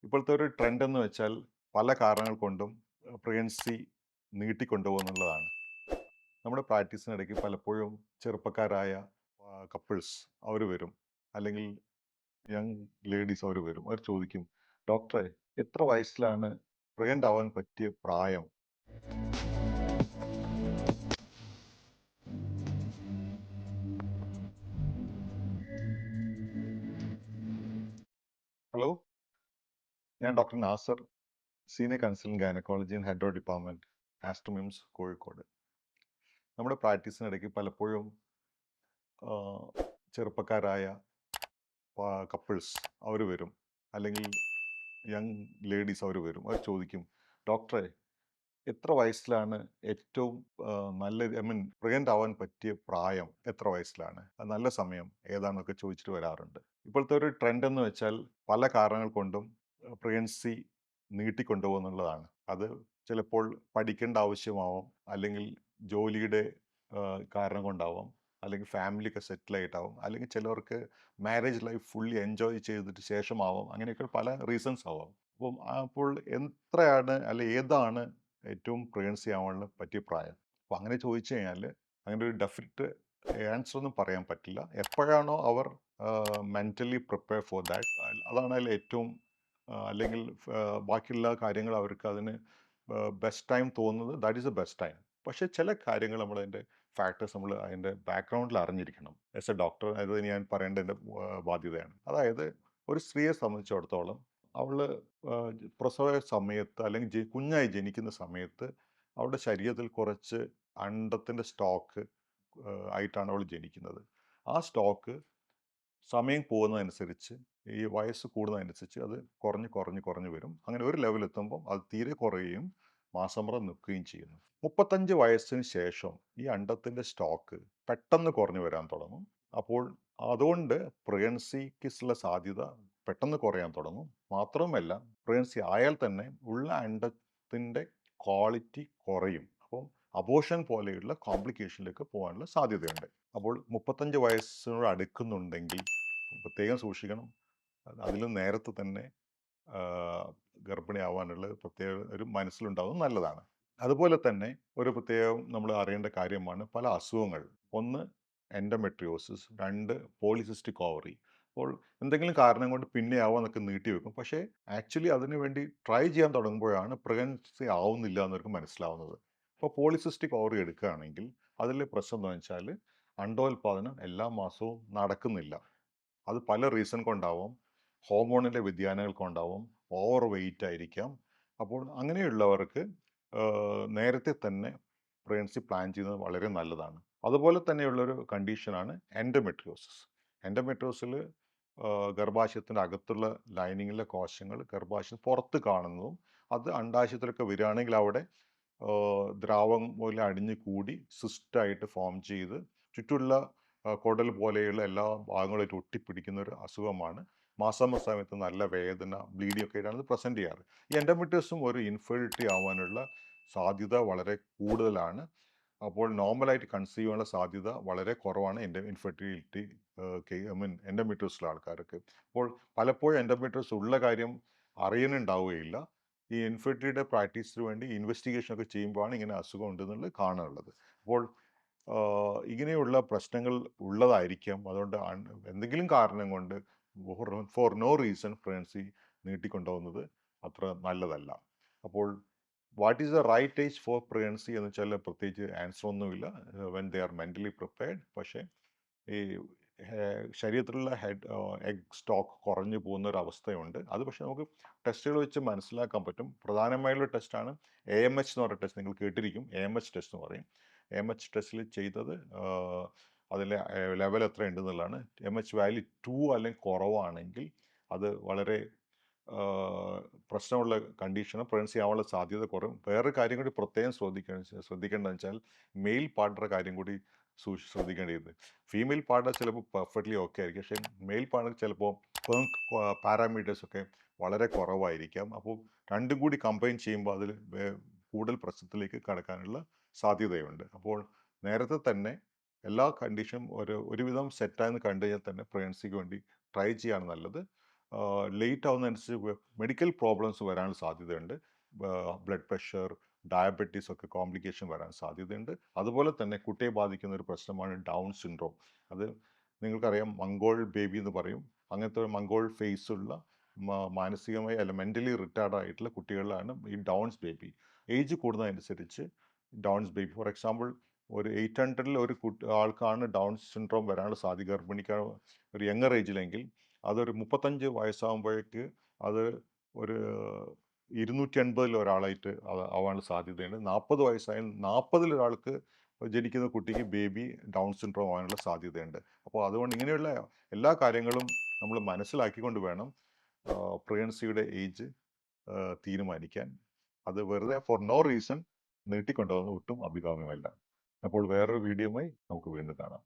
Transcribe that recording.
ഇപ്പോഴത്തെ ഒരു ട്രെൻഡ് എന്ന് വെച്ചാൽ പല കാരണങ്ങൾ കൊണ്ടും പ്രഗ്നൻസി നീട്ടിക്കൊണ്ടുപോകുന്നുള്ളതാണ്. നമ്മുടെ പ്രാക്ടീസിനിടയ്ക്ക് പലപ്പോഴും ചെറുപ്പക്കാരായ കപ്പിൾസ് അവർ വരും, അല്ലെങ്കിൽ യങ് ലേഡീസ് അവർ വരും. അവർ ചോദിക്കും, ഡോക്ടറെ, എത്ര വയസ്സിലാണ് പ്രഗ്നന്റ് ആവാൻ പറ്റിയ പ്രായം? ഹലോ, ഞാൻ doctor Nasar, senior consultant gynaecology and head department, Aster MIMS Kozhikode. നമ്മുടെ പ്രാക്ടീസിനിടയ്ക്ക് പലപ്പോഴും ആ, ചെറുപ്പക്കാരായ കപ്പിൾസ് അവർ വരും, അല്ലെങ്കിൽ യങ് ലേഡീസ് അവർ വരും. അവർ ചോദിക്കും, ഡോക്ടറെ, എത്ര വയസ്സിലാണ് ഏറ്റവും നല്ല, ഐ മീൻ പ്രഗ്നന്റ് ആവാൻ പറ്റിയ പ്രായം എത്ര വയസ്സിലാണ്, അത് നല്ല സമയം ഏതാണെന്നൊക്കെ ചോദിച്ചിട്ട് വരാറുണ്ട്. ഇപ്പോഴത്തെ ഒരു ട്രെൻഡ് എന്ന് വെച്ചാൽ പല കാരണങ്ങൾ കൊണ്ടും പ്രഗ്നൻസി നീട്ടിക്കൊണ്ടുപോകുന്നുള്ളതാണ്. അത് ചിലപ്പോൾ പഠിക്കേണ്ട ആവശ്യമാവാം, അല്ലെങ്കിൽ ജോലിയുടെ കാരണം കൊണ്ടാവാം, അല്ലെങ്കിൽ ഫാമിലി ഒക്കെ സെറ്റിൽ ആയിട്ടാവും, അല്ലെങ്കിൽ ചിലവർക്ക് മാരേജ് ലൈഫ് ഫുള്ളി എൻജോയ് ചെയ്തിട്ട് ശേഷമാവാം. അങ്ങനെയൊക്കെ പല റീസൺസ് ആവാം. അപ്പോൾ എത്രയാണ്, അല്ലെ ഏതാണ് ഏറ്റവും പ്രഗ്നൻസി ആവാനുള്ള പറ്റിയ പ്രായം? അപ്പോൾ അങ്ങനെ ചോദിച്ചു കഴിഞ്ഞാൽ അങ്ങനെ ഒരു ഡെഫിനറ്റ് ആൻസർ ഒന്നും പറയാൻ പറ്റില്ല. എപ്പോഴാണോ അവർ മെൻ്റലി പ്രിപ്പയർ ഫോർ ദാറ്റ്, അതാണ് അതിൽ ഏറ്റവും അല്ലെങ്കിൽ ബാക്കിയുള്ള കാര്യങ്ങൾ അവർക്ക് അതിന് ബെസ്റ്റ് ടൈം തോന്നുന്നത്, that is the best time. പക്ഷേ ചില കാര്യങ്ങൾ നമ്മൾ അതിൻ്റെ ഫാക്ടേഴ്സ് നമ്മൾ അതിൻ്റെ ബാക്ക്ഗ്രൗണ്ടിൽ അറിഞ്ഞിരിക്കണം. ആസ് എ ഡോക്ടർ അത് ഞാൻ പറയേണ്ട എൻ്റെ ബാധ്യതയാണ്. അതായത് ഒരു സ്ത്രീയെ സംബന്ധിച്ചിടത്തോളം അവൾ പ്രസവ സമയത്ത്, അല്ലെങ്കിൽ കുഞ്ഞായി ജനിക്കുന്ന സമയത്ത് അവളുടെ ശരീരത്തിൽ കുറച്ച് അണ്ടത്തിൻ്റെ സ്റ്റോക്ക് ആയിട്ടാണ് അവൾ ജനിക്കുന്നത്. ആ സ്റ്റോക്ക് സമയം പോകുന്നതനുസരിച്ച്, ഈ വയസ്സ് കൂടുന്നതനുസരിച്ച് അത് കുറഞ്ഞ് കുറഞ്ഞ് കുറഞ്ഞ് വരും. അങ്ങനെ ഒരു ലെവൽ എത്തുമ്പോൾ അത് തീരെ കുറയുകയും മാസമുറ നിൽക്കുകയും ചെയ്യുന്നു. 35 വയസ്സിന് ശേഷം ഈ അണ്ടത്തിൻ്റെ സ്റ്റോക്ക് പെട്ടെന്ന് കുറഞ്ഞു വരാൻ തുടങ്ങും. അപ്പോൾ അതുകൊണ്ട് പ്രഗ്നൻസിക്കുള്ള സാധ്യത പെട്ടെന്ന് കുറയാൻ തുടങ്ങും. മാത്രവുമല്ല, പ്രഗ്നൻസി ആയാൽ തന്നെ ഉള്ള അണ്ടത്തിൻ്റെ ക്വാളിറ്റി കുറയും. അപ്പോൾ അബോർഷൻ പോലെയുള്ള കോംപ്ലിക്കേഷനിലേക്ക് പോകാനുള്ള സാധ്യതയുണ്ട്. അപ്പോൾ 35 വയസ്സിനോട് അടുക്കുന്നുണ്ടെങ്കിൽ പ്രത്യേകം സൂക്ഷിക്കണം. അതിലും നേരത്തെ തന്നെ ഗർഭിണിയാവാനുള്ള പ്രത്യേക ഒരു മനസ്സിലുണ്ടാവുന്നത് നല്ലതാണ്. അതുപോലെ തന്നെ ഒരു പ്രത്യേകം നമ്മൾ അറിയേണ്ട കാര്യമാണ് പല അസുഖങ്ങൾ. ഒന്ന് എൻഡോമെട്രിയോസിസ്, 2 പോളിസിസ്റ്റിക് ഓവറി. അപ്പോൾ എന്തെങ്കിലും കാരണം കൊണ്ട് പിന്നെ ആവാന്നൊക്കെ നീട്ടിവെക്കും. പക്ഷേ ആക്ച്വലി അതിനു വേണ്ടി ട്രൈ ചെയ്യാൻ തുടങ്ങുമ്പോഴാണ് പ്രഗ്നൻസി ആവുന്നില്ല എന്നവർക്ക് മനസ്സിലാവുന്നത്. ഇപ്പോൾ പോളിസിസ്റ്റിക് ഓവറി എടുക്കുകയാണെങ്കിൽ അതിലെ പ്രശ്നം എന്താണെന്ന് വെച്ചാൽ അണ്ടോൽപാദനം എല്ലാ മാസവും നടക്കുന്നില്ല. അത് പല റീസൺ കൊണ്ടാവാം. ഹോർമോണിൻ്റെ വ്യതിയാനങ്ങൾ കൊണ്ടാവാം, ഓവർ വെയിറ്റ് ആയിരിക്കാം. അപ്പോൾ അങ്ങനെയുള്ളവർക്ക് നേരത്തെ തന്നെ പ്രഗ്നൻസി പ്ലാൻ ചെയ്യുന്നത് വളരെ നല്ലതാണ്. അതുപോലെ തന്നെയുള്ളൊരു കണ്ടീഷനാണ് എൻഡോമെട്രിയോസിസ്. എൻഡോമെട്രിയോസിൽ ഗർഭാശയത്തിൻ്റെ അകത്തുള്ള ലൈനിങ്ങിലെ കോശങ്ങൾ ഗർഭാശയം പുറത്ത് കാണുന്നതും, അത് അണ്ടാശയത്തിലൊക്കെ വരികയാണെങ്കിൽ അവിടെ ദ്രാവകം പോലെ അടിഞ്ഞു കൂടി സിസ്റ്റായിട്ട് ഫോം ചെയ്ത് ചുറ്റുമുള്ള കുടൽ പോലെയുള്ള എല്ലാ ഭാഗങ്ങളായിട്ട് ഒട്ടിപ്പിടിക്കുന്ന ഒരു അസുഖമാണ്. മാസാമ സമയത്ത് നല്ല വേദന, ബ്ലീഡിംഗ് ഒക്കെ ആയിട്ടാണ് ഇത് പ്രസൻറ്റ് ചെയ്യാറ്. ഈ എൻഡോമെട്രിയോസും ഒരു ഇൻഫെർട്ടിലിറ്റി ആവാനുള്ള സാധ്യത വളരെ കൂടുതലാണ്. അപ്പോൾ നോർമലായിട്ട് കൺസീവ് ചെയ്യാനുള്ള സാധ്യത വളരെ കുറവാണ് ഇൻഫെർട്ടിലിറ്റി ഐ മീൻ എൻഡോമെട്രിയോസുള്ള ആൾക്കാർക്ക്. അപ്പോൾ പലപ്പോഴും എൻഡോമെട്രിയോസ് ഉള്ള കാര്യം അറിയുന്നുണ്ടാവുകയില്ല. ഈ ഇൻഫെർട്ടിലിറ്റിയുടെ പ്രാക്ടീസിന് വേണ്ടി ഇൻവെസ്റ്റിഗേഷൻ ഒക്കെ ചെയ്യുമ്പോഴാണ് ഇങ്ങനെ അസുഖം ഉണ്ടെന്നുള്ളത് കാണാനുള്ളത്. അപ്പോൾ ഇങ്ങനെയുള്ള പ്രശ്നങ്ങൾ ഉള്ളതായിരിക്കാം. അതുകൊണ്ട് എന്തെങ്കിലും കാരണം കൊണ്ട് ഫോർ നോ റീസൺ പ്രഗ്നൻസി നീട്ടിക്കൊണ്ടുപോകുന്നത് അത്ര നല്ലതല്ല. അപ്പോൾ what is the right age for pregnancy എന്ന് വെച്ചാൽ പ്രത്യേകിച്ച് ആൻസർ ഒന്നുമില്ല. When they are mentally prepared. പക്ഷേ ഈ ശരീരത്തിലുള്ള എഗ് സ്റ്റോക്ക് കുറഞ്ഞു പോകുന്ന ഒരു അവസ്ഥയുണ്ട്. അത് പക്ഷേ നമുക്ക് ടെസ്റ്റുകൾ വെച്ച് മനസ്സിലാക്കാൻ പറ്റും. പ്രധാനമായുള്ള ടെസ്റ്റാണ് AMH എന്ന് പറയുന്ന ടെസ്റ്റ്. നിങ്ങൾ കേട്ടിരിക്കും, AMH ടെസ്റ്റ് എന്ന് പറയും. AMH ടെസ്റ്റിൽ ചെയ്തത് അതിലെ ലെവൽ എത്ര ഉണ്ടെന്നുള്ളതാണ്. MH വാല്യൂ 2 അല്ലെങ്കിൽ കുറവാണെങ്കിൽ അത് വളരെ പ്രശ്നമുള്ള കണ്ടീഷന്, പ്രഗ്നൻസി ആവാനുള്ള സാധ്യത കുറയും. വേറൊരു കാര്യം കൂടി പ്രത്യേകം ശ്രദ്ധിക്കേണ്ടതെന്ന് വെച്ചാൽ മെയിൽ പാർട്ണറുടെ കാര്യം കൂടി ശ്രദ്ധിക്കേണ്ടത്. ഫീമെയിൽ പാർട്ണർ ചിലപ്പോൾ പെർഫെക്റ്റ്ലി ഓക്കെ ആയിരിക്കും. പക്ഷേ മെയിൽ പാർട്ണർ ചിലപ്പോൾ പാരാമീറ്റേഴ്സൊക്കെ വളരെ കുറവായിരിക്കാം. അപ്പോൾ രണ്ടും കൂടി കമ്പൈൻ ചെയ്യുമ്പോൾ അതിൽ കൂടുതൽ പ്രശ്നത്തിലേക്ക് കടക്കാനുള്ള സാധ്യതയുണ്ട്. അപ്പോൾ നേരത്തെ തന്നെ എല്ലാ കണ്ടീഷനും ഒരുവിധം സെറ്റായെന്ന് കണ്ടു കഴിഞ്ഞാൽ തന്നെ പ്രഗ്നൻസിക്ക് വേണ്ടി ട്രൈ ചെയ്യാണ് നല്ലത്. ലേറ്റ് ആവുന്നതനുസരിച്ച് മെഡിക്കൽ പ്രോബ്ലംസ് വരാൻ സാധ്യതയുണ്ട്. ബ്ലഡ് പ്രഷർ, ഡയബറ്റീസ് ഒക്കെ കോംപ്ലിക്കേഷൻ വരാൻ സാധ്യതയുണ്ട്. അതുപോലെ തന്നെ കുട്ടിയെ ബാധിക്കുന്ന ഒരു പ്രശ്നമാണ് ഡൗൺ സിൻഡ്രോം. അത് നിങ്ങൾക്കറിയാം, മംഗോൾ ബേബി എന്ന് പറയും. അങ്ങനത്തെ ഒരു മംഗോൾ ഫേസ് ഉള്ള മാനസികമായി അല്ല മെൻ്റലി റിട്ടാർഡ് ആയിട്ടുള്ള കുട്ടികളിലാണ് ഈ ഡൗൺസ് ബേബി. ഏജ് കൂടുന്നതനുസരിച്ച് ഡൗൺസ് ബേബി, ഫോർ എക്സാമ്പിൾ ഒരു 800-ൽ ഒരു ആൾക്കാണ് ഡൗൺ സിൻഡ്രോം വരാനുള്ള സാധ്യത, ഗർഭിണിക്ക് ഒരു യങ്ങർ ഏജിലെങ്കിൽ അതൊരു 35 വയസ്സാകുമ്പോഴേക്ക് അത് ഒരു 280-ൽ ഒരാളായിട്ട് ആവാനുള്ള സാധ്യതയുണ്ട്. 40 വയസ്സായ 40-ൽ ഒരാൾക്ക് ജനിക്കുന്ന കുട്ടിക്ക് ബേബി ഡൗൺ സിൻഡ്രോം ആവാനുള്ള സാധ്യതയുണ്ട്. അപ്പോൾ അതുകൊണ്ട് ഇങ്ങനെയുള്ള എല്ലാ കാര്യങ്ങളും നമ്മൾ മനസ്സിലാക്കിക്കൊണ്ട് വേണം പ്രഗ്നൻസിയുടെ ഏജ് തീരുമാനിക്കാൻ. അത് വെറുതെ ഫോർ നോ റീസൺ നീട്ടിക്കൊണ്ടുപോകുന്നത് ഒട്ടും അഭികാമ്യമല്ല. അപ്പോൾ വേറൊരു വീഡിയോയുമായി നമുക്ക് വീണ്ടും കാണാം.